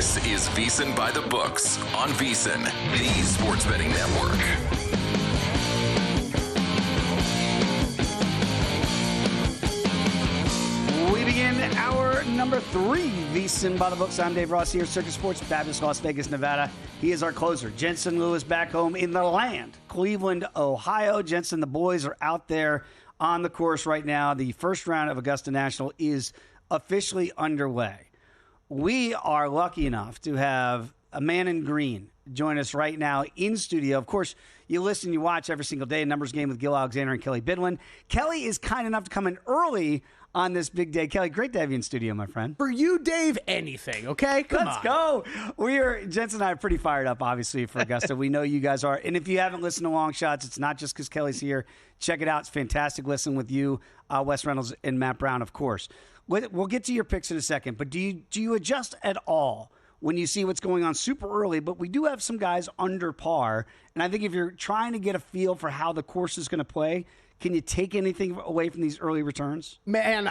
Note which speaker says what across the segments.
Speaker 1: This is VSiN By The Books on VSiN, the Sports Betting Network.
Speaker 2: We begin hour number 3, VSiN By The Books. I'm Dave Ross here, Circus Sports, Baptist, Las Vegas, Nevada. He is our closer, Jensen Lewis, back home in the land, Cleveland, Ohio. Jensen, the boys are out there on the course right now. The first round of Augusta National is officially underway. We are lucky enough to have a man in green join us right now in studio. Of course, you listen, you watch every single day, a numbers game with Gil Alexander and Kelley Bydlon. Kelley is kind enough to come in early on this big day. Kelley, great to have you in studio, my friend.
Speaker 3: For you, Dave, anything, okay?
Speaker 2: Let's go. Jensen and I are pretty fired up, obviously, for Augusta. We know you guys are. And if you haven't listened to Long Shots, it's not just because Kelley's here. Check it out. It's fantastic. Listen with you, Wes Reynolds, and Matt Brown, of course. We'll get to your picks in a second, but do you adjust at all when you see what's going on super early? But we do have some guys under par, and I think if you're trying to get a feel for how the course is going to play, can you take anything away from these early returns?
Speaker 3: Man,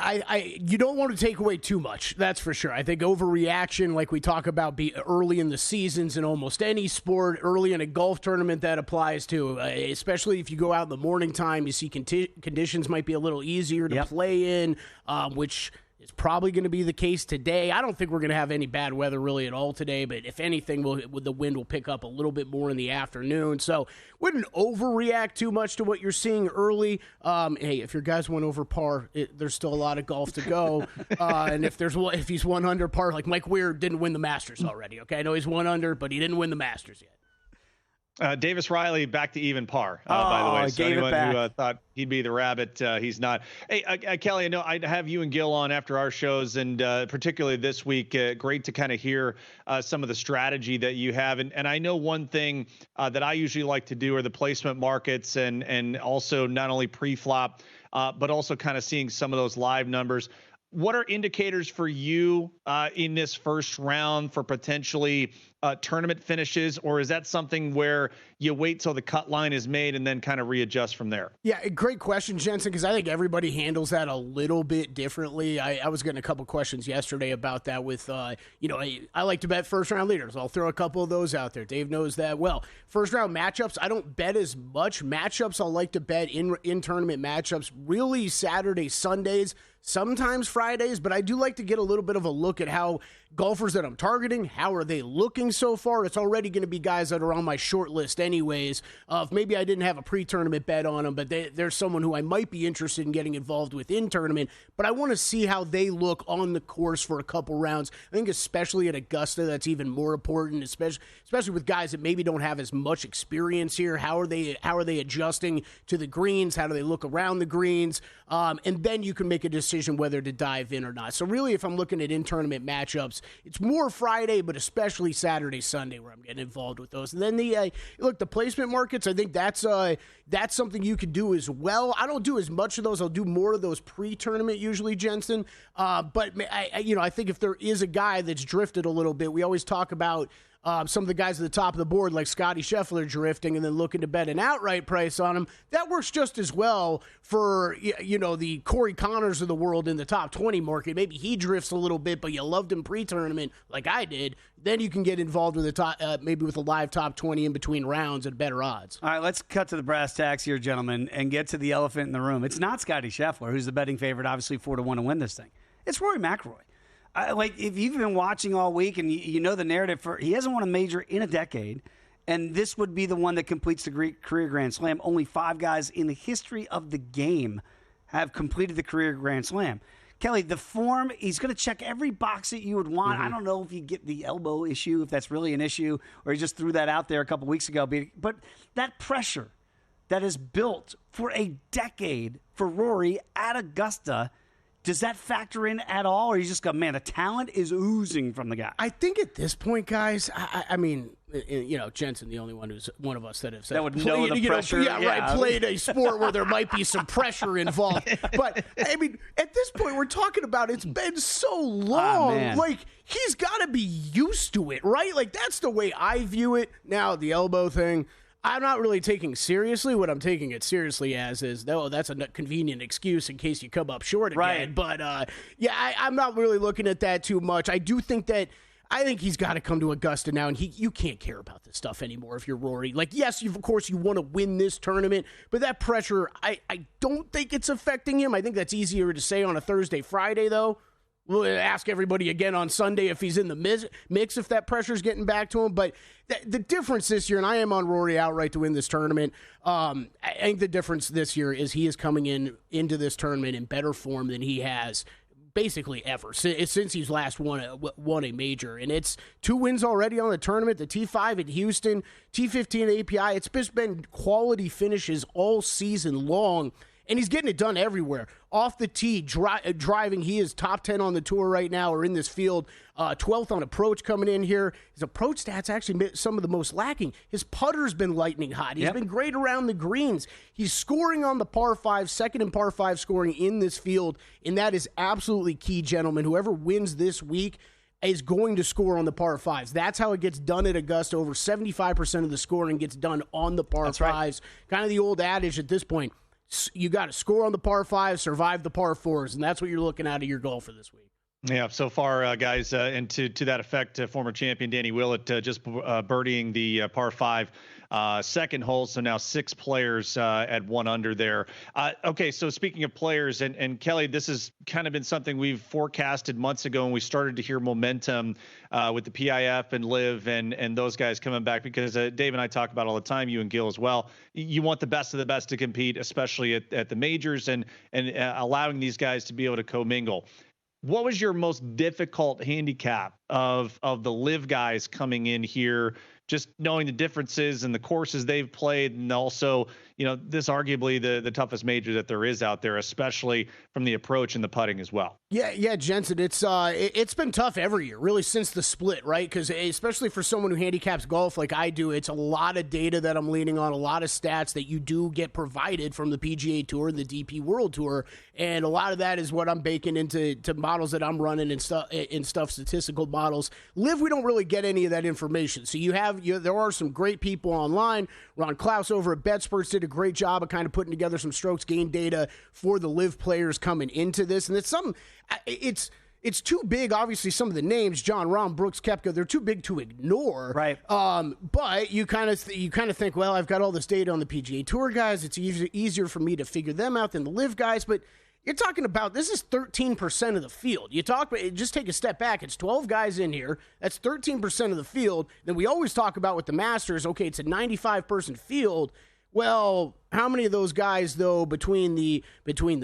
Speaker 3: you don't want to take away too much, that's for sure. I think overreaction, like we talk about early in the seasons in almost any sport, early in a golf tournament that applies to, especially if you go out in the morning time, you see conditions might be a little easier to play in, which is probably going to be the case today. I don't think we're going to have any bad weather really at all today, but if anything, the wind will pick up a little bit more in the afternoon. So wouldn't overreact too much to what you're seeing early. Hey, if your guys went over par, there's still a lot of golf to go. And if he's 1 under par, like Mike Weir didn't win the Masters already. Okay, I know he's 1 under, but he didn't win the Masters yet.
Speaker 4: Davis Riley back to even par, by the way. So anyone who thought he'd be the rabbit, he's not. Hey, Kelley, I know I'd have you and Gil on after our shows, and particularly this week, great to kind of hear some of the strategy that you have. And I know one thing that I usually like to do are the placement markets and also not only pre-flop, but also kind of seeing some of those live numbers. What are indicators for you in this first round for potentially tournament finishes, or is that something where you wait till the cut line is made and then kind of readjust from there?
Speaker 3: Yeah, great question, Jensen, because I think everybody handles that a little bit differently. I was getting a couple questions yesterday about that with, I like to bet first-round leaders. I'll throw a couple of those out there. Dave knows that well. First-round matchups, I don't bet as much. Matchups, I'll like to bet in tournament matchups, really Saturdays, Sundays, sometimes Fridays, but I do like to get a little bit of a look at how golfers that I'm targeting, how are they looking so far? It's already going to be guys that are on my short list anyways. If maybe I didn't have a pre-tournament bet on them, but there's someone who I might be interested in getting involved with in tournament, but I want to see how they look on the course for a couple rounds. I think especially at Augusta, that's even more important, especially with guys that maybe don't have as much experience here. How are they adjusting to the greens? How do they look around the greens? And then you can make a decision whether to dive in or not. So really, if I'm looking at in-tournament matchups, it's more Friday, but especially Saturday, Sunday, where I'm getting involved with those. And then the placement markets, I think that's something you could do as well. I don't do as much of those. I'll do more of those pre-tournament usually, Jensen. But I think if there is a guy that's drifted a little bit, we always talk about some of the guys at the top of the board, like Scotty Scheffler drifting and then looking to bet an outright price on him. That works just as well for, the Corey Connors of the world in the top 20 market. Maybe he drifts a little bit, but you loved him pre-tournament like I did. Then you can get involved with maybe with a live top 20 in between rounds at better odds.
Speaker 2: All right, let's cut to the brass tacks here, gentlemen, and get to the elephant in the room. It's not Scotty Scheffler, who's the betting favorite, obviously 4-1 to win this thing. It's Rory McIlroy. If you've been watching all week and you know the narrative, he hasn't won a major in a decade, and this would be the one that completes the career Grand Slam. Only 5 guys in the history of the game have completed the career Grand Slam. Kelley, the form, he's going to check every box that you would want. Mm-hmm. I don't know if you get the elbow issue, if that's really an issue, or he just threw that out there a couple weeks ago. But that pressure that is built for a decade for Rory at Augusta, does that factor in at all, or you just go, man, the talent is oozing from the guy?
Speaker 3: I think at this point, guys, I mean, Jensen, the only one of us that have said
Speaker 2: that would know the pressure.
Speaker 3: Played a sport where there might be some pressure involved. But I mean, at this point, we're talking about it's been so long. Like he's got to be used to it, right? Like that's the way I view it. Now the elbow thing, I'm not really taking seriously. What I'm taking it seriously as is, that's a convenient excuse in case you come up short again.
Speaker 2: Right.
Speaker 3: But, I'm not really looking at that too much. I do think that I think he's got to come to Augusta now, and you can't care about this stuff anymore if you're Rory. Like, yes, of course you want to win this tournament, but that pressure, I don't think it's affecting him. I think that's easier to say on a Thursday, Friday, though. We'll ask everybody again on Sunday if he's in the mix, if that pressure's getting back to him. But the difference this year, and I am on Rory outright to win this tournament, I think the difference this year is he is coming into this tournament in better form than he has basically ever since he's last won a major. And it's 2 wins already on the tournament, the T5 at Houston, T15 at API. It's just been quality finishes all season long. And he's getting it done everywhere. Off the tee, driving, he is top 10 on the tour right now, or in this field. 12th on approach coming in here. His approach stats actually some of the most lacking. His putter's been lightning hot. He's been great around the greens. He's scoring on the par 5, second in par 5 scoring in this field, and that is absolutely key, gentlemen. Whoever wins this week is going to score on the par 5s. That's how it gets done at Augusta. Over 75% of the scoring gets done on the par 5s. Right. Kind of the old adage at this point. You got to score on the par 5, survive the par 4s, and that's what you're looking at of your golfer this week.
Speaker 4: Yeah, so far, guys, and to that effect, former champion Danny Willett just birdieing the par 5 second hole, so now 6 players at 1 under there. Okay, so speaking of players, and Kelley, this has kind of been something we've forecasted months ago, and we started to hear momentum with the PIF and Liv and those guys coming back, because Dave and I talk about all the time, you and Gil as well. You want the best of the best to compete, especially at the majors, and allowing these guys to be able to commingle. What was your most difficult handicap of the Liv guys coming in here, just knowing the differences and the courses they've played, and also, this arguably the toughest major that there is out there, especially from the approach and the putting as well?
Speaker 3: Yeah, Jensen, it's been tough every year, really, since the split, right? Because especially for someone who handicaps golf like I do, it's a lot of data that I'm leaning on, a lot of stats that you do get provided from the PGA Tour and the DP World Tour, and a lot of that is what I'm baking into models that I'm running and stuff, statistical models. Liv, we don't really get any of that information. So there are some great people online. Ron Klaus over at BetSperts did a great job of kind of putting together some strokes gain data for the Liv players coming into this, and it's too big. Obviously, some of the names, John Rahm, Brooks Koepka, they're too big to ignore. Right. But you kind of think, well, I've got all this data on the PGA Tour guys. It's easier for me to figure them out than the Liv guys. But you're talking about, this is 13% of the field. Just take a step back. It's 12 guys in here. That's 13% of the field. Then we always talk about with the Masters, okay, it's a 95-person field. Well, how many of those guys, though, between the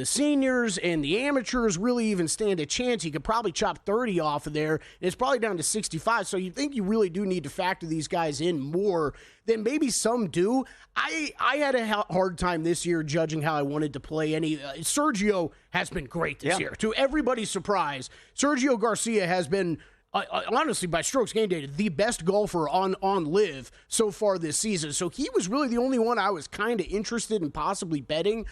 Speaker 3: seniors and the amateurs really even stand a chance? You could probably chop 30 off of there, and it's probably down to 65. So you think you really do need to factor these guys in more than maybe some do. I had a hard time this year judging how I wanted to play any. Sergio has been great this year. To everybody's surprise, Sergio Garcia has been, honestly, by strokes gain data, the best golfer on Liv so far this season. So he was really the only one I was kind of interested in possibly betting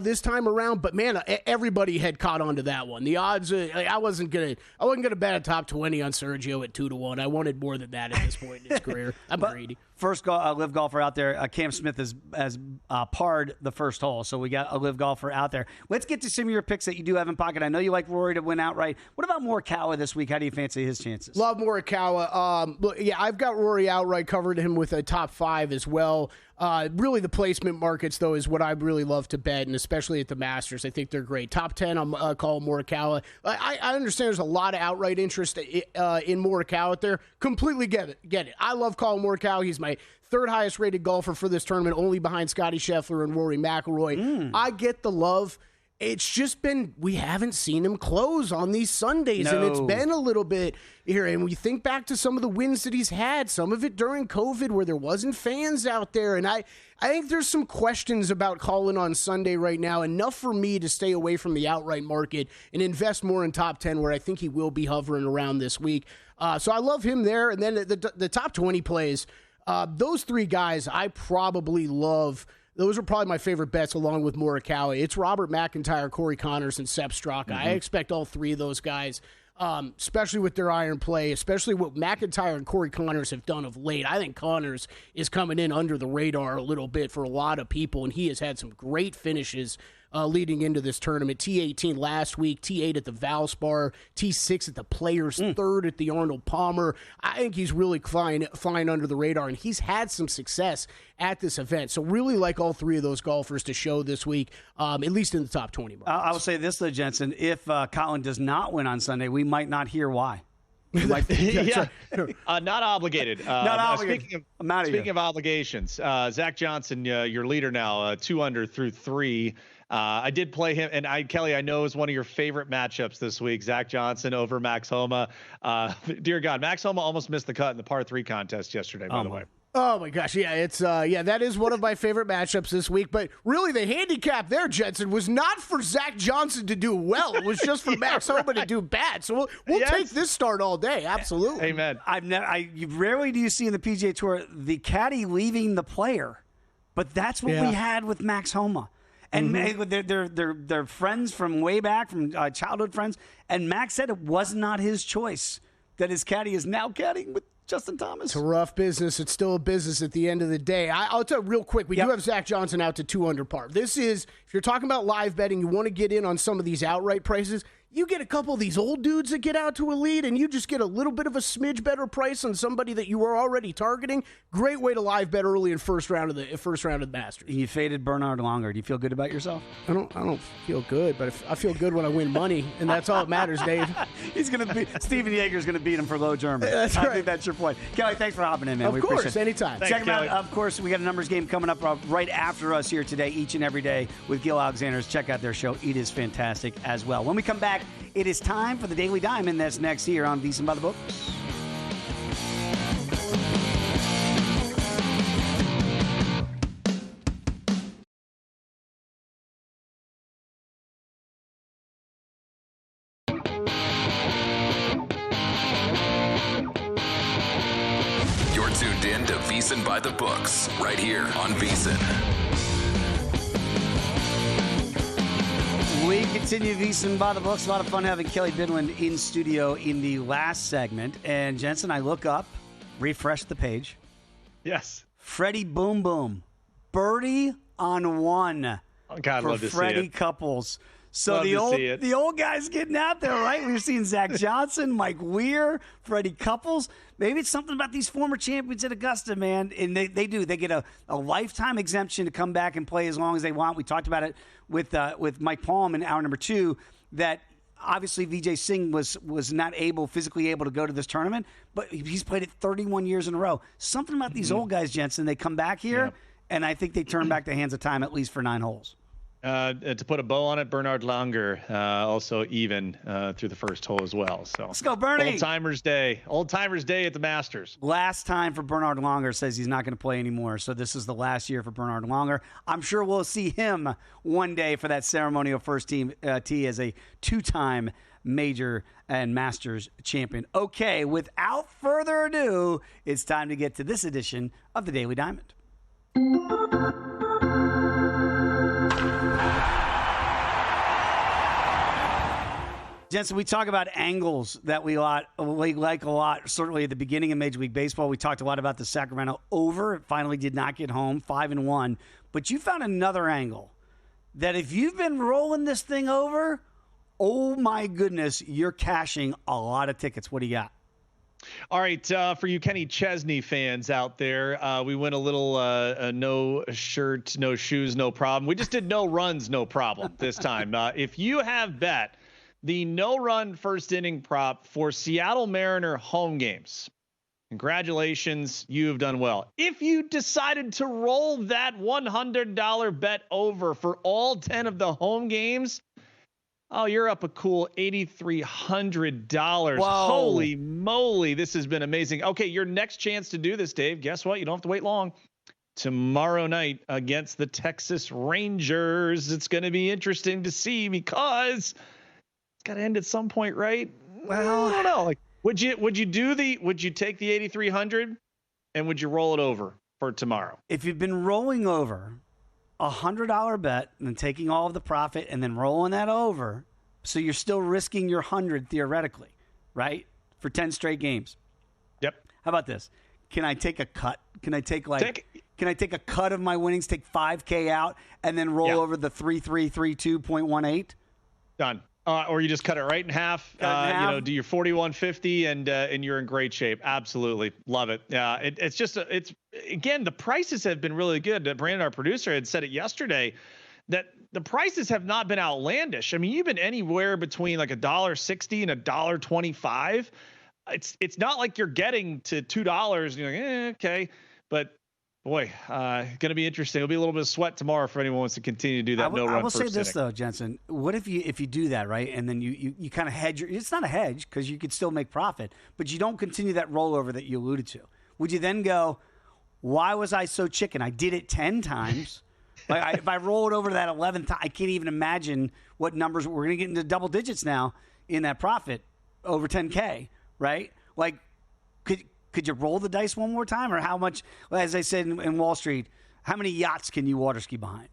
Speaker 3: this time around. But man, everybody had caught on to that one. The odds, I wasn't gonna bet a top 20 on Sergio at 2-1. I wanted more than that at this point in his career. I'm greedy.
Speaker 2: First Liv golfer out there, Cam Smith has parred the first hole, so we got a Liv golfer out there. Let's get to some of your picks that you do have in pocket. I know you like Rory to win outright. What about Morikawa this week? How do you fancy his chances?
Speaker 3: Love Morikawa. I've got Rory outright, covered him with a top 5 as well. Really, the placement markets, though, is what I really love to bet, and especially at the Masters. I think they're great. Top 10, I'm calling Morikawa. I understand there's a lot of outright interest in Morikawa out there. Completely get it. I love calling Morikawa. He's my 3rd highest rated golfer for this tournament, only behind Scottie Scheffler and Rory McIlroy. I get the love. It's just been, we haven't seen him close on these Sundays, and it's been a little bit here. And we think back to some of the wins that he's had, some of it during COVID where there wasn't fans out there. And I think there's some questions about calling on Sunday right now, enough for me to stay away from the outright market and invest more in top 10, where I think he will be hovering around this week. So I love him there. And then the top 20 plays, those 3 guys I probably love. Those are probably my favorite bets, along with Morikawa. It's Robert McIntyre, Corey Connors, and Sepp Straka. I expect all 3 of those guys, especially with their iron play, especially what McIntyre and Corey Connors have done of late. I think Connors is coming in under the radar a little bit for a lot of people, and he has had some great finishes leading into this tournament. T18 last week, T8 at the Valspar, T6 at the Players, third at the Arnold Palmer. I think he's really flying under the radar, and he's had some success at this event. So really like all three of those golfers to show this week, at least in the top 20 marks.
Speaker 2: I will say this, though, Jensen. If Colin does not win on Sunday, we might not hear why.
Speaker 4: Not obligated.
Speaker 2: Not obligated.
Speaker 4: Speaking of obligations, Zach Johnson, your leader now, 2 under through 3. I did play him, and Kelley, I know is one of your favorite matchups this week. Zach Johnson over Max Homa. Dear God, Max Homa almost missed the cut in the par 3 contest yesterday. By the way.
Speaker 3: Oh my gosh, yeah, it's that is one of my favorite matchups this week. But really, the handicap there, Jensen, was not for Zach Johnson to do well. It was just for Max Homa to do bad. So we'll take this start all day. Absolutely.
Speaker 4: Amen.
Speaker 2: Rarely do you see in the PGA Tour the caddy leaving the player, but that's what we had with Max Homa. And they're friends from way back, from childhood friends. And Max said it was not his choice that his caddy is now caddying with Justin Thomas.
Speaker 3: It's a rough business. It's still a business at the end of the day. I'll tell you real quick, we do have Zach Johnson out to 2 under par. This is, if you're talking about live betting, you want to get in on some of these outright prices, you get a couple of these old dudes that get out to a lead, and you just get a little bit of a smidge better price on somebody that you were already targeting. Great way to live bet early in first round of the Masters.
Speaker 2: You faded Bernard Longer. Do you feel good about yourself?
Speaker 3: I don't feel good, but I feel good when I win money, and that's all that matters, Dave.
Speaker 2: Stephen Yeager's going to beat him for low German.
Speaker 3: That's right.
Speaker 2: I think that's your point. Kelley, thanks for hopping in, man.
Speaker 3: Of course, anytime.
Speaker 2: Check him out. Of course, we got a numbers game coming up right after us here today, each and every day with Gil Alexander's. Check out their show. It is fantastic as well. When we come back, it is time for the Daily Diamond. That's next here on VSiN By The Books.
Speaker 1: You're tuned in to VSiN By The Books right here on VSiN.
Speaker 2: We continue VSiN By The Books. A lot of fun having Kelley Bydlon in studio in the last segment. And Jensen, I look up, refresh the page.
Speaker 4: Yes.
Speaker 2: Freddie Boom Boom. Birdie on 1
Speaker 4: God,
Speaker 2: for
Speaker 4: love to
Speaker 2: Freddie
Speaker 4: see it.
Speaker 2: Couples. So
Speaker 4: Love
Speaker 2: the old guy's getting out there, right? We've seen Zach Johnson, Mike Weir, Freddie Couples. Maybe it's something about these former champions at Augusta, man. And they do. They get a lifetime exemption to come back and play as long as they want. We talked about it with Mike Palm in hour number 2, that obviously Vijay Singh was not physically able to go to this tournament, but he's played it 31 years in a row. Something about these old guys, Jensen, they come back here, and I think they turn back the hands of time at least for 9 holes.
Speaker 4: To put a bow on it, Bernard Longer also even through the first hole as well. So
Speaker 2: let's go, Bernie.
Speaker 4: Old Timers Day at the Masters.
Speaker 2: Last time for Bernard Longer, says he's not going to play anymore. So this is the last year for Bernard Longer. I'm sure we'll see him one day for that ceremonial first tee as a 2-time major and Masters champion. Okay, without further ado, it's time to get to this edition of the Daily Diamond. Jensen, we talk about angles that we like a lot. Certainly at the beginning of Major League Baseball, we talked a lot about the Sacramento over. It finally did not get home, 5-1. But you found another angle that if you've been rolling this thing over, oh my goodness, you're cashing a lot of tickets. What do you got?
Speaker 4: All right, for you Kenny Chesney fans out there, we went a little no shirt, no shoes, no problem. We just did no runs, no problem this time. If you have bet the no-run first inning prop for Seattle Mariner home games, congratulations, you've done well. If you decided to roll that $100 bet over for all 10 of the home games, oh, you're up a cool $8,300. Holy moly, this has been amazing. Okay, your next chance to do this, Dave, guess what? You don't have to wait long. Tomorrow night against the Texas Rangers. It's going to be interesting to see because it's got to end at some point, right? Well, I don't know. Like, would you take the 8,300 and would you roll it over for tomorrow?
Speaker 2: If you've been rolling over $100 bet and then taking all of the profit and then rolling that over, so you're still risking your 100 theoretically, right? For 10 straight games.
Speaker 4: Yep.
Speaker 2: How about this? Can I take a cut? Can I take Can I take a cut of my winnings, take $5K out, and then roll over the 3332.18?
Speaker 4: Done. Or you just cut it right in half. Do your 41.50 and you're in great shape. Absolutely love it. Yeah, it's again, the prices have been really good. Brandon, our producer, had said it yesterday that the prices have not been outlandish. I mean, you've been anywhere between like $1.60 and $1.25. It's not like you're getting to $2 and you're like, okay, but. Boy, going to be interesting. It'll be a little bit of sweat tomorrow for anyone who wants to continue to do that. I will say this though,
Speaker 2: Jensen. What if you do that, right? And then you kind of hedge. It's not a hedge because you could still make profit, but you don't continue that rollover that you alluded to. Would you then go, why was I so chicken? I did it 10 times. If I roll it over to that 11th time, I can't even imagine what numbers we're going to get into double digits now in that profit over 10K, right? Like, could you roll the dice one more time, or how much? Well, as I said in Wall Street, how many yachts can you water ski behind?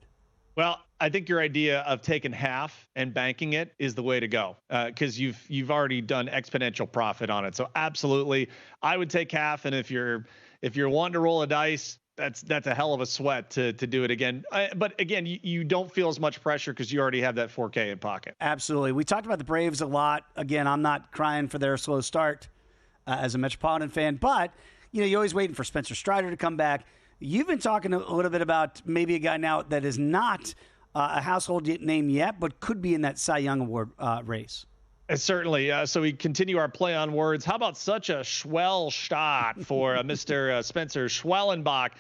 Speaker 4: Well, I think your idea of taking half and banking it is the way to go, because you've already done exponential profit on it. So absolutely, I would take half. And if you're wanting to roll a dice, that's a hell of a sweat to do it again. But again, you don't feel as much pressure because you already have that 4K in pocket.
Speaker 2: Absolutely. We talked about the Braves a lot. Again, I'm not crying for their slow start. As a Metropolitan fan, but you're always waiting for Spencer Strider to come back. You've been talking a little bit about maybe a guy now that is not a household name yet, but could be in that Cy Young Award race.
Speaker 4: Certainly. So we continue our play on words. How about such a Schwell shot for Mr. Spencer Schwellenbach?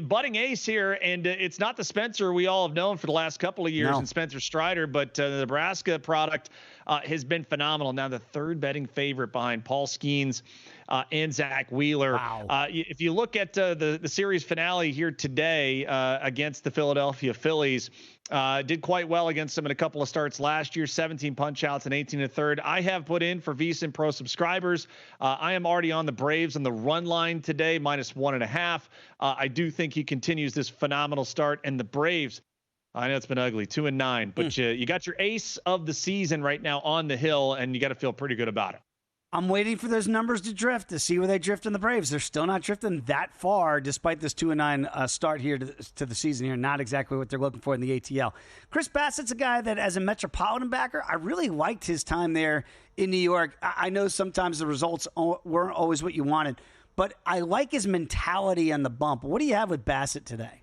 Speaker 4: Budding ace here, and it's not the Spencer we all have known for the last couple of years in Spencer Strider, but the Nebraska product has been phenomenal. Now the third betting favorite behind Paul Skeens and Zach Wheeler.
Speaker 2: Wow.
Speaker 4: If you look at the series finale here today against the Philadelphia Phillies, did quite well against them in a couple of starts last year, 17 punch outs and 18 1/3. I have put in for VSiN Pro subscribers. I am already on the Braves on the run line today, -1.5. I do think he continues this phenomenal start, and the Braves, I know it's been ugly, 2-9, but you got your ace of the season right now on the hill, and you got to feel pretty good about it.
Speaker 2: I'm waiting for those numbers to drift to see where they drift in the Braves. They're still not drifting that far, despite this 2-9 start here to the season here. Not exactly what they're looking for in the ATL. Chris Bassett's a guy that, as a Metropolitan backer, I really liked his time there in New York. I know sometimes the results weren't always what you wanted, but I like his mentality on the bump. What do you have with Bassett today?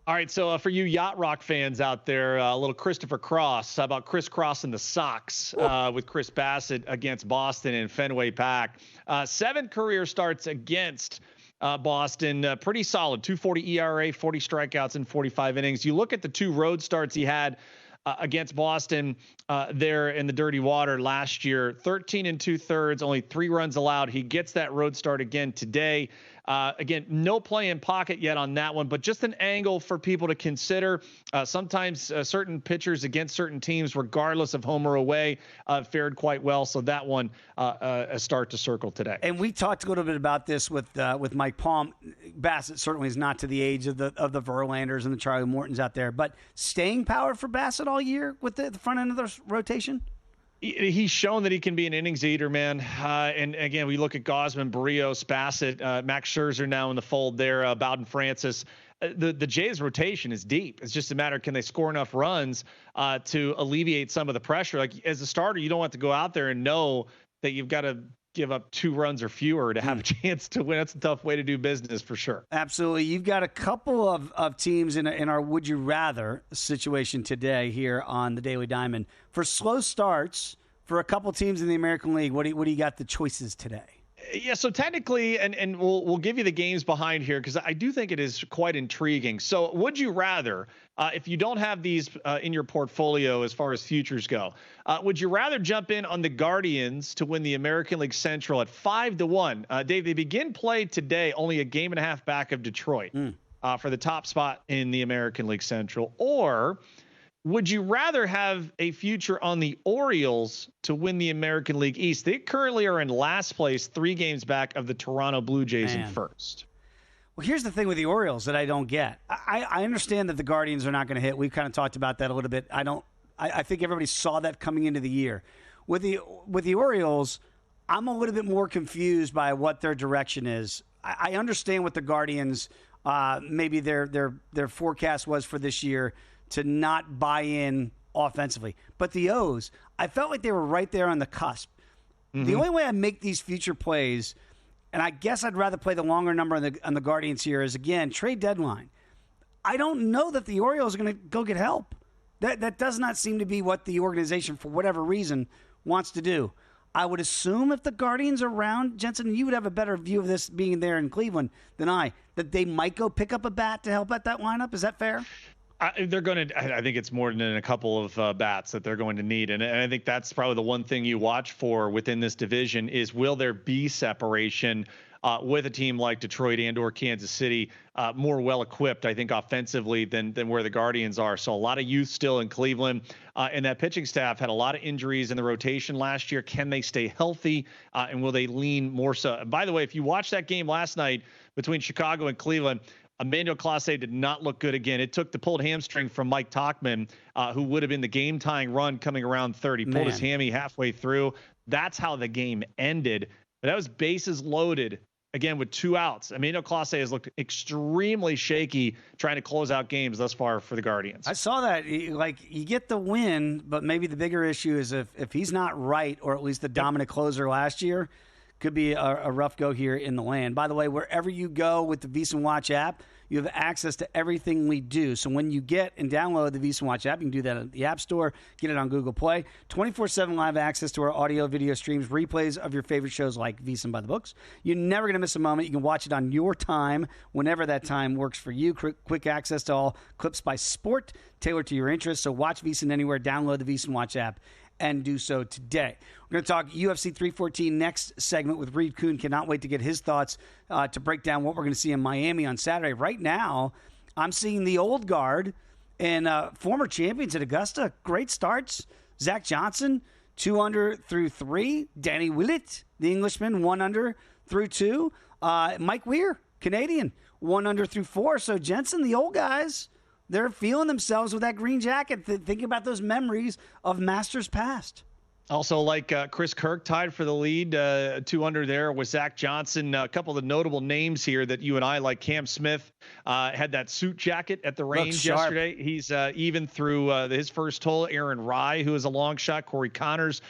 Speaker 4: All right, so for you Yacht Rock fans out there, a little Christopher Cross. How about Chris Cross in the Sox with Chris Bassett against Boston in Fenway Park? 7 career starts against Boston, pretty solid. 2.40 ERA, 40 strikeouts in 45 innings. You look at the 2 road starts he had against Boston there in the dirty water last year, 13 2/3, only 3 runs allowed. He gets that road start again today. Again, no play in pocket yet on that one, but just an angle for people to consider. Sometimes certain pitchers against certain teams, regardless of home or away, fared quite well. So that one, a start to circle today.
Speaker 2: And we talked a little bit about this with Mike Palm. Bassett certainly is not to the age of the Verlanders and the Charlie Mortons out there, but staying power for Bassett all year with the front end of the rotation.
Speaker 4: He's shown that he can be an innings eater, man. And again, we look at Gausman, Barrios, Bassett, Max Scherzer now in the fold there, Bowden Francis. The Jays rotation is deep. It's just a matter of can they score enough runs to alleviate some of the pressure. Like as a starter, you don't have to go out there and know that you've got to give up 2 runs or fewer to have a chance to win. That's a tough way to do business for sure.
Speaker 2: Absolutely. You've got a couple of teams in our Would You Rather situation today here on the Daily Diamond. For slow starts, for a couple teams in the American League, what do you got the choices today?
Speaker 4: Yeah, so technically, and we'll give you the games behind here because I do think it is quite intriguing. So would you rather, if you don't have these in your portfolio as far as futures go, would you rather jump in on the Guardians to win the American League Central at 5-1? Dave, they begin play today, only a game and a half back of Detroit for the top spot in the American League Central. Or would you rather have a future on the Orioles to win the American League East? They currently are in last place, 3 games back of the Toronto Blue Jays in first.
Speaker 2: Well, here's the thing with the Orioles that I don't get. I understand that the Guardians are not going to hit. We've kind of talked about that a little bit. I think everybody saw that coming into the year. With the Orioles, I'm a little bit more confused by what their direction is. I understand with the Guardians maybe their forecast was for this year to not buy in offensively. But the O's, I felt like they were right there on the cusp. Mm-hmm. The only way I make these future plays, and I guess I'd rather play the longer number on the Guardians here, is, again, trade deadline. I don't know that the Orioles are going to go get help. That does not seem to be what the organization, for whatever reason, wants to do. I would assume if the Guardians are around, Jensen, you would have a better view of this being there in Cleveland than I, that they might go pick up a bat to help out that lineup. Is that fair?
Speaker 4: They're going to. I think it's more than a couple of bats that they're going to need, and I think that's probably the one thing you watch for within this division is, will there be separation with a team like Detroit and/or Kansas City, more well equipped, I think, offensively than where the Guardians are. So a lot of youth still in Cleveland, and that pitching staff had a lot of injuries in the rotation last year. Can they stay healthy, and will they lean more so? By the way, if you watch that game last night between Chicago and Cleveland, Emmanuel Clase did not look good again. It took the pulled hamstring from Mike Tauchman, who would have been the game-tying run coming around third. He pulled his hammy halfway through. That's how the game ended. But that was bases loaded, again, with 2 outs. Emmanuel Clase has looked extremely shaky trying to close out games thus far for the Guardians.
Speaker 2: I saw that. Like, you get the win, but maybe the bigger issue is if he's not right, or at least the dominant closer last year, could be a rough go here in the land. By the way, wherever you go with the VSiN Watch app, you have access to everything we do. So when you get and download the VSiN Watch app, you can do that at the App Store, get it on Google Play. 24/7 live access to our audio, video streams, replays of your favorite shows like VSiN By The Books. You're never going to miss a moment. You can watch it on your time, whenever that time works for you. Quick access to all clips by sport, tailored to your interests. So watch VSiN anywhere. Download the VSiN Watch app and do so today. We're going to talk UFC 314 next segment with Reed Kuhn. Cannot wait to get his thoughts to break down what we're going to see in Miami on Saturday. Right now, I'm seeing the old guard and former champions at Augusta. Great starts. Zach Johnson, 2 under through 3. Danny Willett, the Englishman, 1 under through 2. Mike Weir, Canadian, 1 under through 4. So Jensen, the old guys, they're feeling themselves with that green jacket, thinking about those memories of Masters past.
Speaker 4: Also, like Chris Kirk tied for the lead, 2 under there with Zach Johnson. A couple of the notable names here that you and I like. Cam Smith had that suit jacket at the range yesterday. He's even through his first hole. Aaron Rye, who is a long shot. Corey Connors,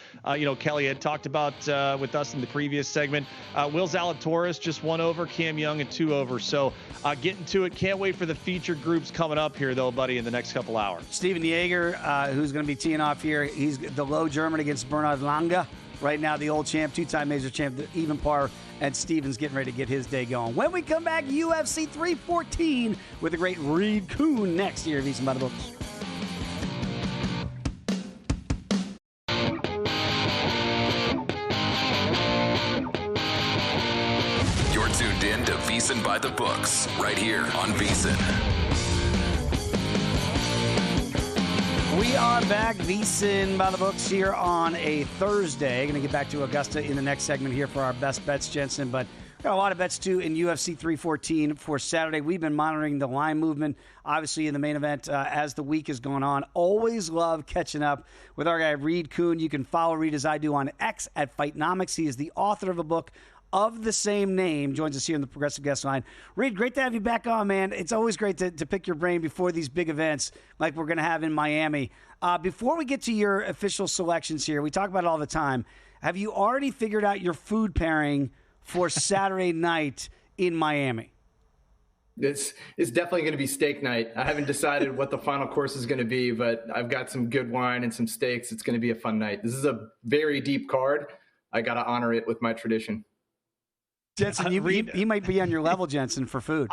Speaker 4: Kelley had talked about with us in the previous segment. Will Zalatoris just 1 over. Cam Young at 2 over. So getting to it. Can't wait for the featured groups coming up here, though, buddy, in the next couple hours.
Speaker 2: Steven Yeager, who's going to be teeing off here. He's the low German against Bernard Lange. Right now, the old champ, 2-time major champ, the even par, and Steven's getting ready to get his day going. When we come back, UFC 314 with the great Reed Kuhn next here at VSiN By The Books.
Speaker 1: You're tuned in to VSiN By The Books, right here on VSiN.
Speaker 2: We are back, VSiN By The Books, here on a Thursday. Going to get back to Augusta in the next segment here for our best bets, Jensen. But got a lot of bets, too, in UFC 314 for Saturday. We've been monitoring the line movement, obviously, in the main event as the week has gone on. Always love catching up with our guy, Reed Kuhn. You can follow Reed, as I do, on X at Fightnomics. He is the author of a book of the same name, joins us here in the Progressive Guest Line. Reed, great to have you back on, man. It's always great to pick your brain before these big events like we're going to have in Miami. Before we get to your official selections here, we talk about it all the time. Have you already figured out your food pairing for Saturday night in Miami?
Speaker 5: It's definitely going to be steak night. I haven't decided what the final course is going to be, but I've got some good wine and some steaks. It's going to be a fun night. This is a very deep card. I got to honor it with my tradition.
Speaker 2: Jensen, he might be on your level, Jensen, for food.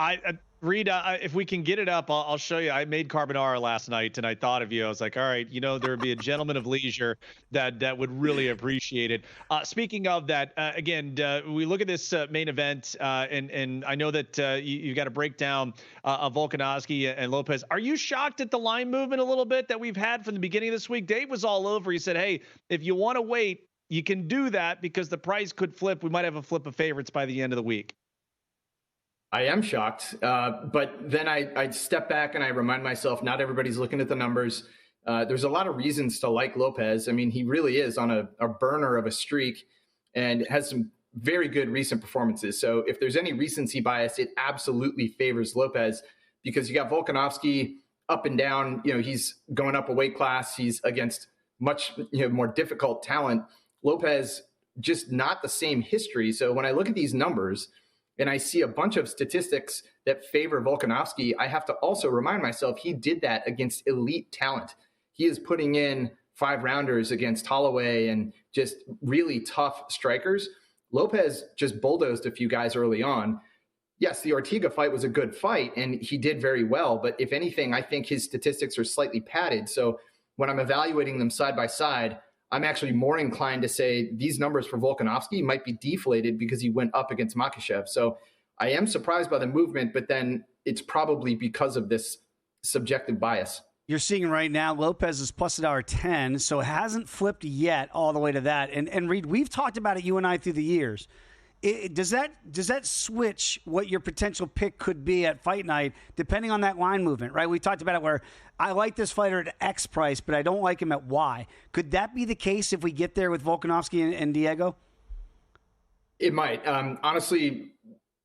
Speaker 4: Reed, if we can get it up, I'll show you. I made carbonara last night, and I thought of you. I was like, all right, there would be a gentleman of leisure that would really appreciate it. Speaking of that, again, we look at this main event, and I know that you've got a breakdown of Volkanovski and Lopez. Are you shocked at the line movement a little bit that we've had from the beginning of this week? Dave was all over. He said, hey, if you want to wait, you can do that because the price could flip. We might have a flip of favorites by the end of the week.
Speaker 5: I am shocked, but then I step back and I remind myself, not everybody's looking at the numbers. There's a lot of reasons to like Lopez. I mean, he really is on a burner of a streak and has some very good recent performances. So if there's any recency bias, it absolutely favors Lopez, because you got Volkanovski up and down. He's going up a weight class. He's against much more difficult talent. Lopez, just not the same history. So when I look at these numbers and I see a bunch of statistics that favor Volkanovski, I have to also remind myself he did that against elite talent. He is putting in 5-rounders against Holloway and just really tough strikers. Lopez just bulldozed a few guys early on. Yes, the Ortega fight was a good fight and he did very well, but if anything, I think his statistics are slightly padded. So when I'm evaluating them side by side, I'm actually more inclined to say these numbers for Volkanovski might be deflated because he went up against Makhachev. So I am surprised by the movement, but then it's probably because of this subjective bias.
Speaker 2: You're seeing right now, Lopez is plus $1.10, so it hasn't flipped yet all the way to that. And Reed, we've talked about it, you and I, through the years. Does that switch what your potential pick could be at fight night, depending on that line movement, right? We talked about it where I like this fighter at X price, but I don't like him at Y. Could that be the case if we get there with Volkanovski and Diego?
Speaker 5: It might. Honestly,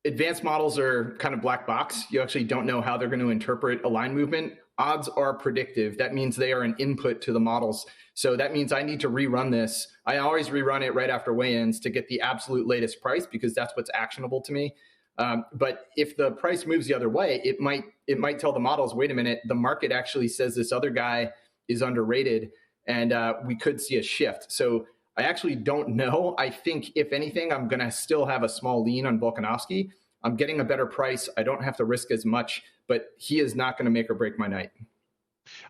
Speaker 5: advanced models are kind of black box. You actually don't know how they're going to interpret a line movement. Odds are predictive. That means they are an input to the models. So that means I need to rerun this. I always rerun it right after weigh-ins to get the absolute latest price because that's what's actionable to me. But if the price moves the other way, it might tell the models, wait a minute, the market actually says this other guy is underrated, and we could see a shift. So I actually don't know. I think, if anything, I'm going to still have a small lean on Volkanovski. I'm getting a better price. I don't have to risk as much, but he is not going to make or break my night.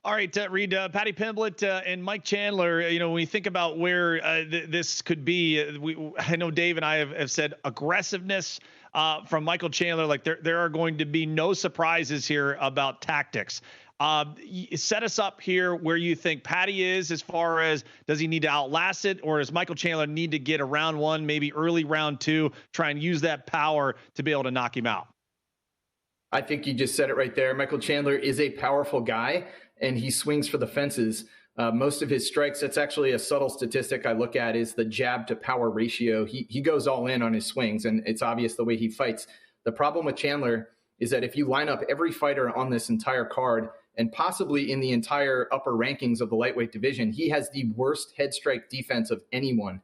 Speaker 4: All right, Reed, Paddy Pimblett and Mike Chandler, when we think about where this could be, I know Dave and I have said aggressiveness from Michael Chandler, like there are going to be no surprises here about tactics. Set us up here where you think Paddy is, as far as, does he need to outlast it, or does Michael Chandler need to get a round one, maybe early round two, try and use that power to be able to knock him out?
Speaker 5: I think you just said it right there. Michael Chandler is a powerful guy, and he swings for the fences. Most of his strikes, that's actually a subtle statistic I look at, is the jab to power ratio. He goes all in on his swings, and it's obvious the way he fights. The problem with Chandler is that if you line up every fighter on this entire card, and possibly in the entire upper rankings of the lightweight division, he has the worst head strike defense of anyone.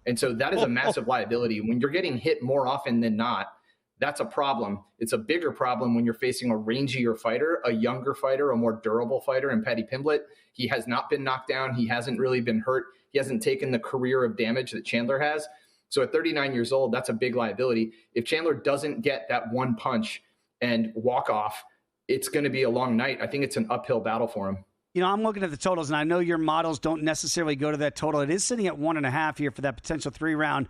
Speaker 5: And so that is a massive liability. When you're getting hit more often than not, that's a problem. It's a bigger problem when you're facing a rangier fighter, a younger fighter, a more durable fighter. And Paddy Pimblett, he has not been knocked down. He hasn't really been hurt. He hasn't taken the career of damage that Chandler has. So at 39 years old, that's a big liability. If Chandler doesn't get that one punch and walk off, it's going to be a long night. I think it's an uphill battle for him.
Speaker 2: I'm looking at the totals, and I know your models don't necessarily go to that total. It is sitting at 1.5 here for that potential 3-round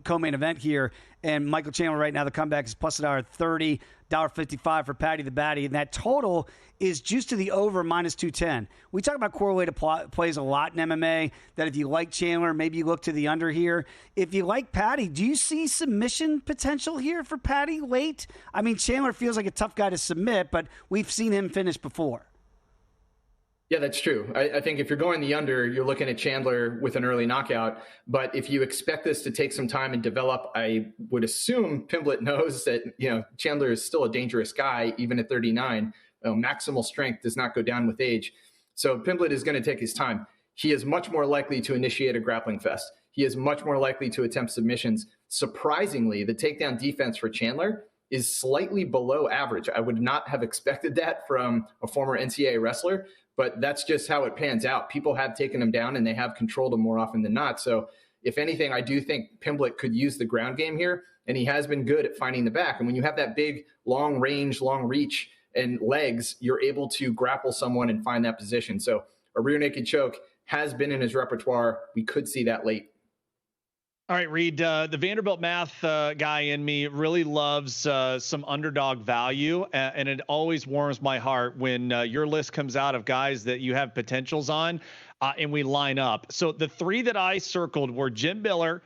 Speaker 2: co-main event here. And Michael Chandler right now, the comeback is plus $1.30, $1.55 for Paddy the Baddy. And that total is juiced to the over minus 210. We talk about correlated plays a lot in MMA, that if you like Chandler, maybe you look to the under here. If you like Paddy, do you see submission potential here for Paddy late? I mean, Chandler feels like a tough guy to submit, but we've seen him finish before.
Speaker 5: Yeah, that's true. I think if you're going the under, you're looking at Chandler with an early knockout. But if you expect this to take some time and develop, I would assume Pimblett knows that, Chandler is still a dangerous guy, even at 39. Maximal strength does not go down with age. So Pimblett is going to take his time. He is much more likely to initiate a grappling fest. He is much more likely to attempt submissions. Surprisingly, the takedown defense for Chandler is slightly below average. I would not have expected that from a former NCAA wrestler, but that's just how it pans out. People have taken him down and they have controlled him more often than not. So if anything, I do think Pimblett could use the ground game here, and he has been good at finding the back. And when you have that big, long range, long reach and legs, you're able to grapple someone and find that position. So a rear naked choke has been in his repertoire. We could see that late.
Speaker 4: All right, Reed, the Vanderbilt math guy in me really loves some underdog value, and it always warms my heart when your list comes out of guys that you have potentials on, and we line up. So the three that I circled were Jim Miller,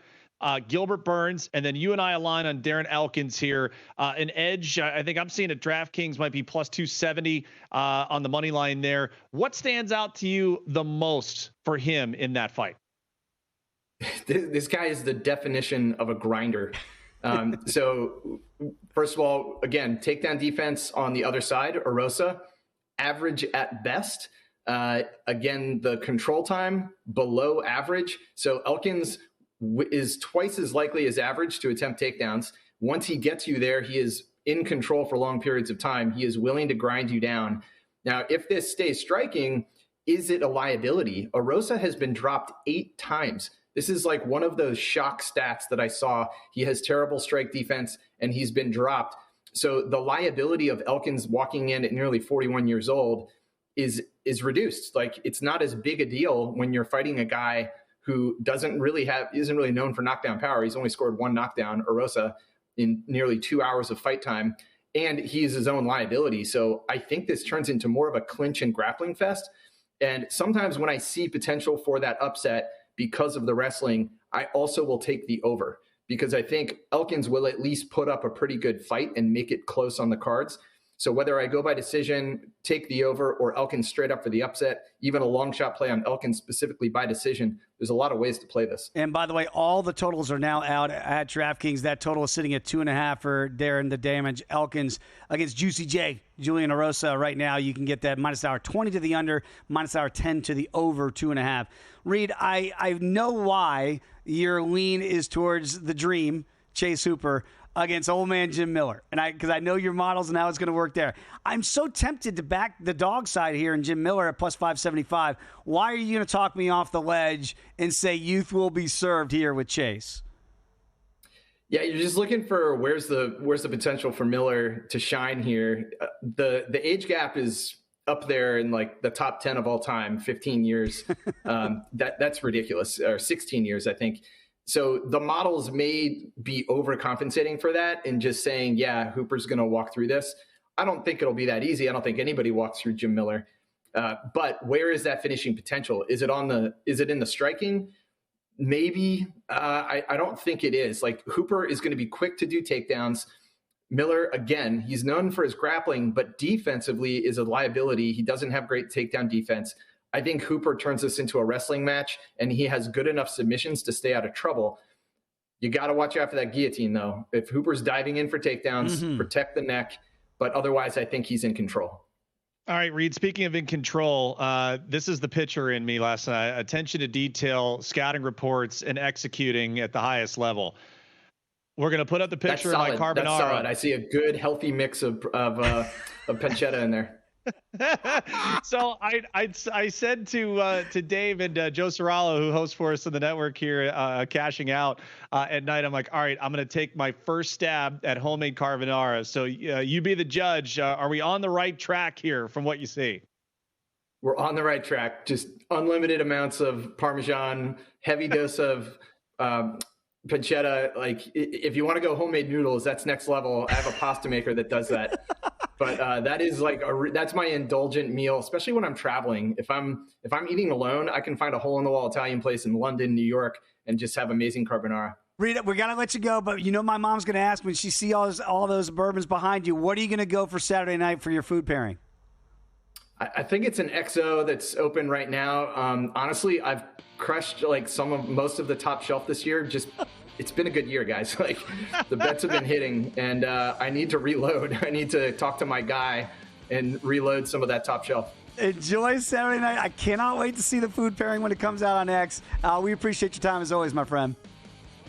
Speaker 4: Gilbert Burns, and then you and I align on Darren Elkins here. An edge, I think I'm seeing at DraftKings might be plus 270 on the money line there. What stands out to you the most for him in that fight?
Speaker 5: this guy is the definition of a grinder. So first of all, again, takedown defense on the other side, Erosa, average at best. Again, the control time below average. So Elkins is twice as likely as average to attempt takedowns. Once he gets you there, he is in control for long periods of time. He is willing to grind you down. Now, if this stays striking, is it a liability? Erosa has been dropped 8 times. This is like one of those shock stats that I saw. He has terrible strike defense and he's been dropped. So the liability of Elkins walking in at nearly 41 years old is reduced. Like, it's not as big a deal when you're fighting a guy who isn't really known for knockdown power. He's only scored 1 knockdown, Erosa, in nearly 2 hours of fight time, and he's his own liability. So I think this turns into more of a clinch and grappling fest. And sometimes when I see potential for that upset because of the wrestling, I also will take the over, because I think Elkins will at least put up a pretty good fight and make it close on the cards. So whether I go by decision, take the over, or Elkins straight up for the upset, even a long shot play on Elkins specifically by decision, there's a lot of ways to play this.
Speaker 2: And by the way, all the totals are now out at DraftKings. That total is sitting at 2.5 for Darren the Damage Elkins against Juicy J, Julian Erosa. Right now, you can get that -$20 to the under, -$10 to the over 2.5. Reed, I know why your lean is towards the dream, Chase Hooper, against old man Jim Miller, and because I know your models and how it's going to work there. I'm so tempted to back the dog side here in Jim Miller at +575. Why are you going to talk me off the ledge and say youth will be served here with Chase?
Speaker 5: Yeah, you're just looking for where's the potential for Miller to shine here. The age gap is up there in like the top 10 of all time, 15 years. That's ridiculous, or 16 years, I think. So the models may be overcompensating for that and just saying, yeah, Hooper's going to walk through this. I don't think it'll be that easy. I don't think anybody walks through Jim Miller. But where is that finishing potential? Is it in the striking? Maybe. I don't think it is. Like, Hooper is going to be quick to do takedowns. Miller, again, he's known for his grappling, but defensively is a liability. He doesn't have great takedown defense. I think Hooper turns this into a wrestling match, and he has good enough submissions to stay out of trouble. You got to watch out for that guillotine, though. If Hooper's diving in for takedowns, protect the neck. But otherwise, I think he's in control.
Speaker 4: All right, Reed, speaking of in control, this is the pitcher in me last night. Attention to detail, scouting reports, and executing at the highest level. We're going to put up the picture of my carbonara.
Speaker 5: That's solid. I see a good, healthy mix of pancetta in there.
Speaker 4: So I said to Dave and Joe Serralo, who hosts for us on the network here, cashing out at night, I'm like, all right, I'm going to take my first stab at homemade carbonara. So you be the judge. Are we on the right track here from what you see?
Speaker 5: We're on the right track. Just unlimited amounts of Parmesan, heavy dose of pancetta. Like, if you want to go homemade noodles, that's next level. I have a pasta maker that does that. But that is like that's my indulgent meal, especially when I'm traveling. If I'm eating alone, I can find a hole-in-the-wall Italian place in London, New York, and just have amazing carbonara.
Speaker 2: Rita, we got to let you go, but you know my mom's going to ask when she sees all those bourbons behind you, what are you going to go for Saturday night for your food pairing?
Speaker 5: I think it's an XO that's open right now. Honestly, I've crushed like most of the top shelf this year. Just it's been a good year, guys. Like, the bets have been hitting, and I need to reload. I need to talk to my guy and reload some of that top shelf.
Speaker 2: Enjoy Saturday night. I cannot wait to see the food pairing when it comes out on X. We appreciate your time as always, my friend.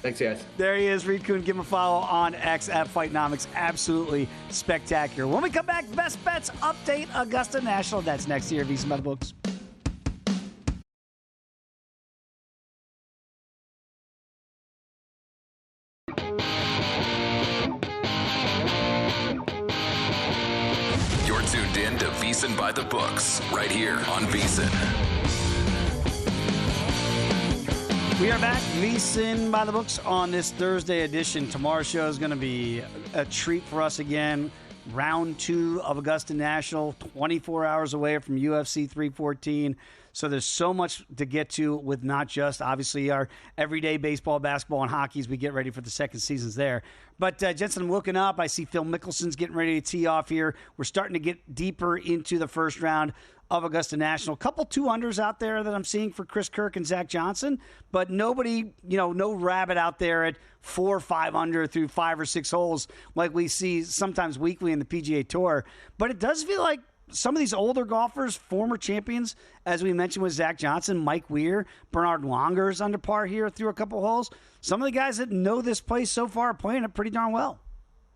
Speaker 5: Thanks, guys.
Speaker 2: There he is, Reed Kuhn. Give him a follow on X at Fightnomics. Absolutely spectacular. When we come back, Best Bets Update Augusta National. That's next here, VSiN By The Books.
Speaker 1: You're tuned in to VSiN By The Books, right here on VSiN.
Speaker 2: We are back, VSiN By The Books, on this Thursday edition. Tomorrow's show is going to be a treat for us again. Round 2 of Augusta National, 24 hours away from UFC 314. So there's so much to get to with not just, obviously, our everyday baseball, basketball, and hockey as we get ready for the second seasons there. But, Jensen, I'm looking up. I see Phil Mickelson's getting ready to tee off here. We're starting to get deeper into the first round. of Augusta National. A couple 2-unders out there that I'm seeing for Chris Kirk and Zach Johnson, but nobody, no rabbit out there at 4 or 5 under through 5 or 6 holes like we see sometimes weekly in the PGA Tour. But it does feel like some of these older golfers, former champions, as we mentioned with Zach Johnson, Mike Weir, Bernard Longer's under par here through a couple holes. Some of the guys that know this place so far are playing it pretty darn well.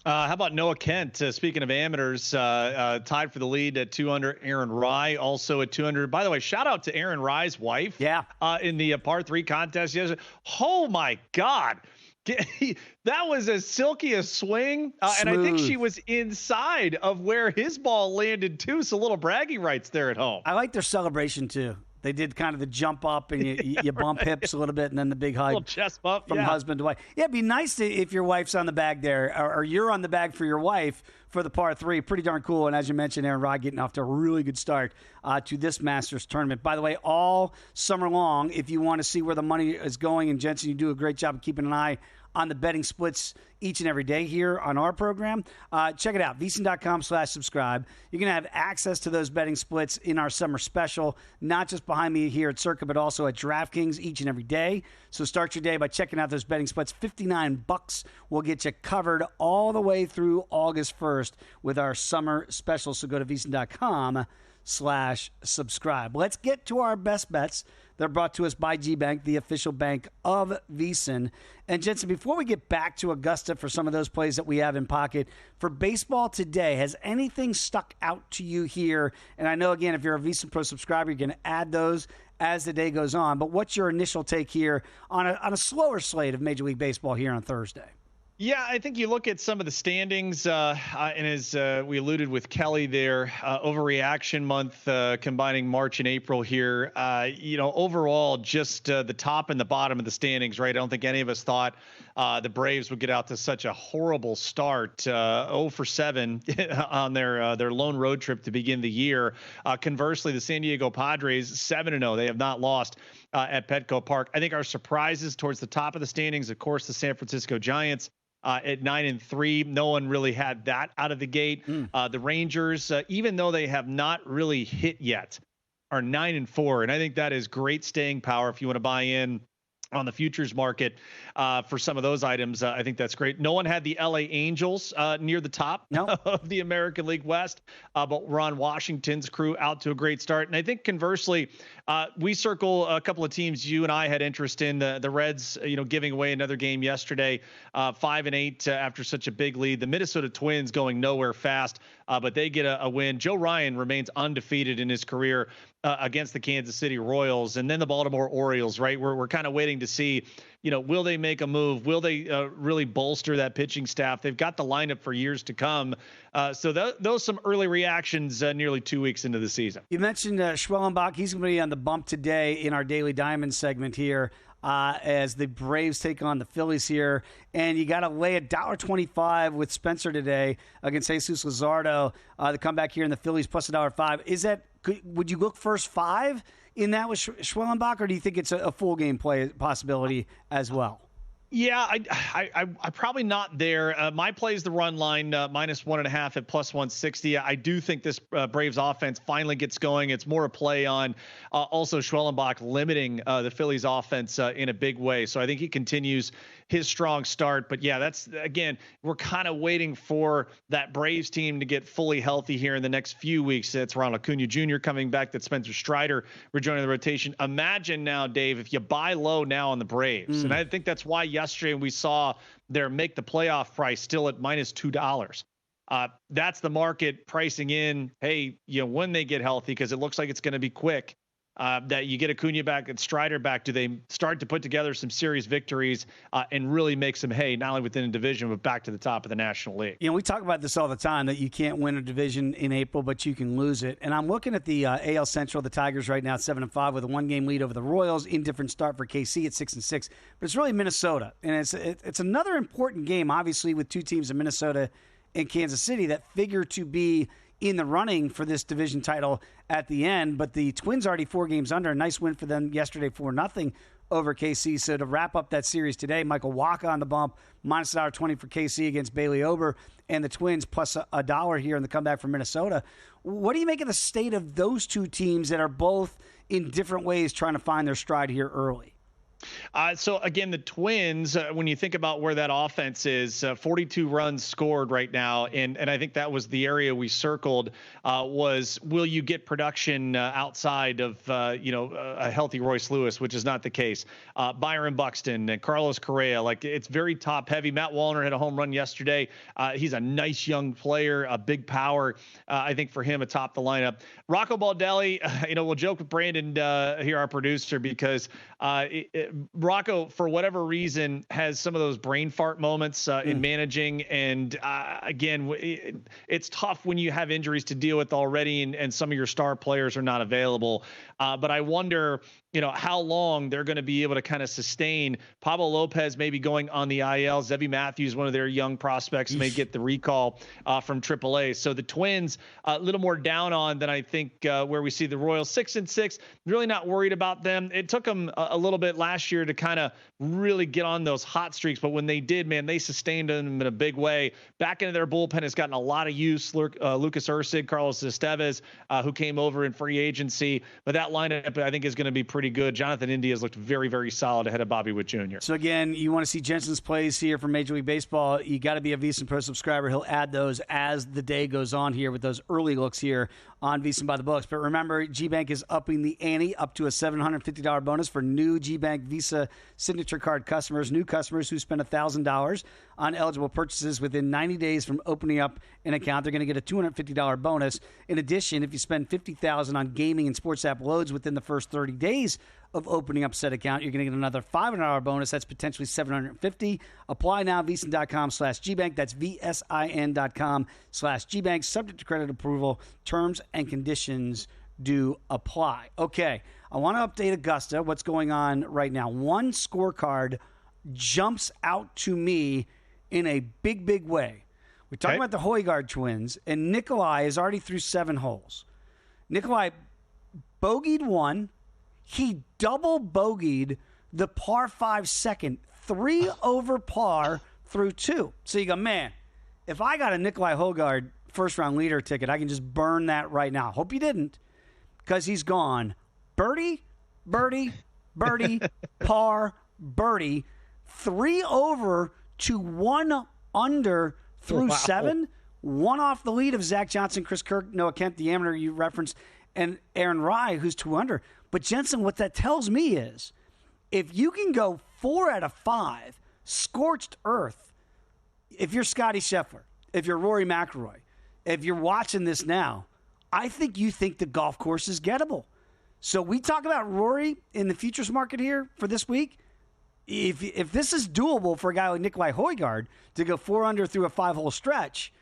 Speaker 4: How about Noah Kent? Speaking of amateurs, tied for the lead at 2 under. Aaron Rye also at 200. By the way, shout out to Aaron Rye's wife.
Speaker 2: Yeah.
Speaker 4: In the par 3 contest yesterday. Oh my God. That was as silky a swing. And I think she was inside of where his ball landed too. So little bragging rights there at home.
Speaker 2: I like their celebration too. They did kind of the jump up and you bump hips a little bit and then the big hug.
Speaker 4: Little chest bump
Speaker 2: from husband to wife. Yeah, it'd be nice if your wife's on the bag there or you're on the bag for your wife for the par 3. Pretty darn cool. And as you mentioned, Aaron Rod getting off to a really good start to this Masters tournament. By the way, all summer long, if you want to see where the money is going, and Jensen, you do a great job of keeping an eye on the betting splits each and every day here on our program. Check it out, VSiN.com/subscribe. You're going to have access to those betting splits in our summer special, not just behind me here at Circa, but also at DraftKings each and every day. So start your day by checking out those betting splits. $59 will get you covered all the way through August 1st with our summer special. So go to VSiN.com/subscribe. Let's get to our best bets. They're brought to us by G-Bank, the official bank of VSiN. And Jensen, before we get back to Augusta for some of those plays that we have in pocket, for baseball today, has anything stuck out to you here? And I know, again, if you're a VSiN Pro subscriber, you're going to add those as the day goes on. But what's your initial take here on a slower slate of Major League Baseball here on Thursday?
Speaker 4: Yeah, I think you look at some of the standings, and as we alluded with Kelley there, overreaction month, combining March and April here. Overall, just the top and the bottom of the standings, right? I don't think any of us thought the Braves would get out to such a horrible start, 0 for 7 on their lone road trip to begin the year. Conversely, the San Diego Padres, 7-0. They have not lost at Petco Park. I think our surprises towards the top of the standings, of course, the San Francisco Giants. At 9-3, no one really had that out of the gate. The Rangers, even though they have not really hit yet, are 9-4, and I think that is great staying power if you want to buy in on the futures market for some of those items. I think that's great. No one had the LA Angels near the top of the American League West, but Ron Washington's crew out to a great start. And I think conversely, we circle a couple of teams you and I had interest in. The Reds, giving away another game yesterday, 5-8 after such a big lead. The Minnesota Twins going nowhere fast, but they get a win. Joe Ryan remains undefeated in his career against the Kansas City Royals, and then the Baltimore Orioles, right? We're kind of waiting to see, will they make a move? Will they really bolster that pitching staff? They've got the lineup for years to come. So those some early reactions nearly 2 weeks into the season. You
Speaker 2: mentioned Schwellenbach. He's going to be on the bump today in our Daily Diamond segment here as the Braves take on the Phillies here. And you got to lay $1.25 with Spencer today against Jesus Luzardo. The comeback here in the Phillies plus $1.05. Would you look first 5 in that with Schwellenbach, or do you think it's a full game play possibility as well?
Speaker 4: Yeah, I probably not there. My play is the run line, -1.5 at plus 160. I do think this Braves offense finally gets going. It's more a play on also Schwellenbach limiting the Phillies offense in a big way. So I think he continues his strong start. But yeah, that's, again, we're kind of waiting for that Braves team to get fully healthy here in the next few weeks. It's Ronald Acuna Jr. coming back, that Spencer Strider rejoining the rotation. Imagine now, Dave, if you buy low now on the Braves, and I think that's why yesterday we saw their make the playoff price still at -$2. That's the market pricing in, hey, when they get healthy, because it looks like it's going to be quick. That you get Acuna back and Strider back, do they start to put together some serious victories and really make some hay, not only within a division, but back to the top of the National League?
Speaker 2: We talk about this all the time, that you can't win a division in April, but you can lose it. And I'm looking at the AL Central, the Tigers right now, 7-5 with a 1-game lead over the Royals. Indifferent start for KC at 6-6, but it's really Minnesota. And it's another important game, obviously, with two teams in Minnesota and Kansas City that figure to be in the running for this division title at the end. But the Twins already 4 games under. A nice win for them yesterday, 4-0 over KC. So to wrap up that series today, Michael Waka on the bump, minus $1.20 for KC against Bailey Ober, and the Twins plus $1 here in the comeback from Minnesota. What do you make of the state of those two teams that are both in different ways trying to find their stride here early?
Speaker 4: So, again, the Twins, when you think about where that offense is, 42 runs scored right now, and I think that was the area we circled, was will you get production outside of, a healthy Royce Lewis, which is not the case. Byron Buxton and Carlos Correa, like it's very top-heavy. Matt Wallner had a home run yesterday. He's a nice young player, a big power, I think, for him atop the lineup. Rocco Baldelli, we'll joke with Brandon here, our producer, because Rocco, for whatever reason, has some of those brain fart moments in managing. And again, it's tough when you have injuries to deal with already and some of your star players are not available. But I wonder, how long they're going to be able to kind of sustain. Pablo Lopez maybe going on the IL. Zebby Matthews, one of their young prospects, may get the recall from AAA. So the Twins, a little more down on than I think where we see the Royals 6-6. Really not worried about them. It took them a little bit last year to kind of really get on those hot streaks. But when they did, man, they sustained them in a big way. Back into their bullpen has gotten a lot of use. Lucas Erceg, Carlos Estevez, who came over in free agency. But that lineup, I think, is going to be pretty good. Jonathan India has looked very, very solid ahead of Bobby Witt Jr.
Speaker 2: So, again, you want to see Jensen's plays here from Major League Baseball, you got to be a VSiN Pro subscriber. He'll add those as the day goes on here with those early looks here on VSiN By The Books. But remember, GBank is upping the ante up to a $750 bonus for new GBank Visa Signature Card customers. New customers who spend $1,000 on eligible purchases within 90 days from opening up an account, they're going to get a $250 bonus. In addition, if you spend $50,000 on gaming and sports app loads within the first 30 days of opening up said account, you're going to get another $500 bonus. That's potentially $750. Apply now, VSiN.com/GBank. That's VSIN.com/GBank. Subject to credit approval. Terms and conditions do apply. Okay, I want to update Augusta. What's going on right now? One scorecard jumps out to me in a big, big way. We're talking about the Højgaard twins, and Nikolai is already through 7 holes. Nikolai bogeyed 1. He double bogeyed the par 5 second, 3 over par through 2. So you go, man, if I got a Nikolai Højgaard first-round leader ticket, I can just burn that right now. Hope you didn't, because he's gone. Birdie, birdie, birdie, par, birdie, 3 over to 1 under through 7. 1 off the lead of Zach Johnson, Chris Kirk, Noah Kent, the amateur you referenced, and Aaron Rai, who's 2 under. But Jensen, what that tells me is if you can go 4 out of 5, scorched earth, if you're Scotty Scheffler, if you're Rory McIlroy, if you're watching this now, I think you think the golf course is gettable. So we talk about Rory in the futures market here for this week. If this is doable for a guy like Nikolai Højgaard to go 4 under through a 5-hole stretch,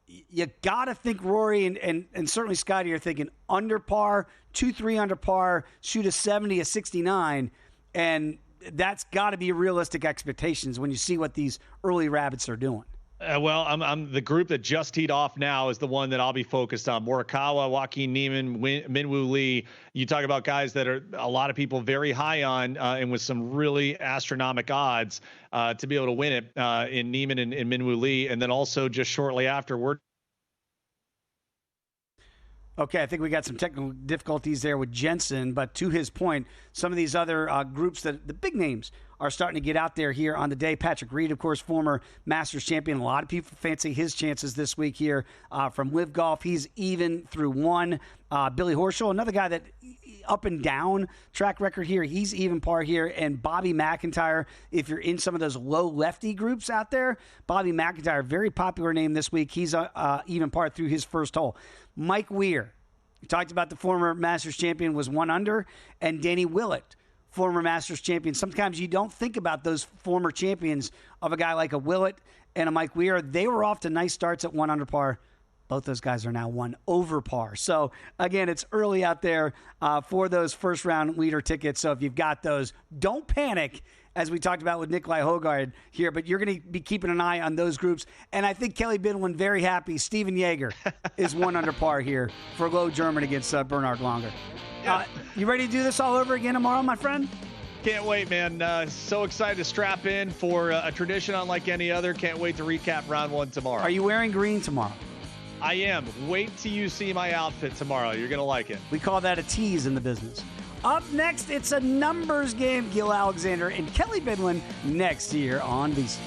Speaker 2: you got to think Rory and certainly Scotty are thinking under par, 2-3 under par, shoot a 70, a 69, and that's got to be realistic expectations when you see what these early rabbits are doing.
Speaker 4: Well, I'm the group that just teed off now is the one that I'll be focused on. Morikawa, Joaquin Niemann, Minwoo Lee. You talk about guys that are a lot of people very high on and with some really astronomical odds to be able to win it in Niemann and Minwoo Lee. And then also just shortly afterward.
Speaker 2: Okay, I think we got some technical difficulties there with Jensen, but to his point, some of these other groups, that the big names, are starting to get out there here on the day. Patrick Reed, of course, former Masters champion. A lot of people fancy his chances this week here from Live Golf. He's even through 1. Billy Horschel, another guy that up and down track record here. He's even par here. And Bobby McIntyre, if you're in some of those low lefty groups out there, Bobby McIntyre, very popular name this week. He's even par through his first hole. Mike Weir, we talked about the former Masters champion, was 1 under. And Danny Willett, former Masters champion. Sometimes you don't think about those former champions of a guy like a Willett and a Mike Weir. They were off to nice starts at 1 under par. Both those guys are now 1 over par. So, again, it's early out there for those first-round leader tickets. So if you've got those, don't panic, as we talked about with Nikolai Højgaard here, but you're going to be keeping an eye on those groups. And I think Kelley Bydlon very happy. Steven Jaeger is 1 under par here for Low German against Bernhard Langer. You ready to do this all over again tomorrow, my friend?
Speaker 4: can't wait, man. So excited to strap in for a tradition unlike any other. Can't wait to recap round 1 tomorrow.
Speaker 2: Are you wearing green tomorrow?
Speaker 4: I am. Wait till you see my outfit tomorrow. You're going to like it.
Speaker 2: We call that a tease in the business. Up next, it's a numbers game. Gil Alexander and Kelley Bydlon next year on VSiN.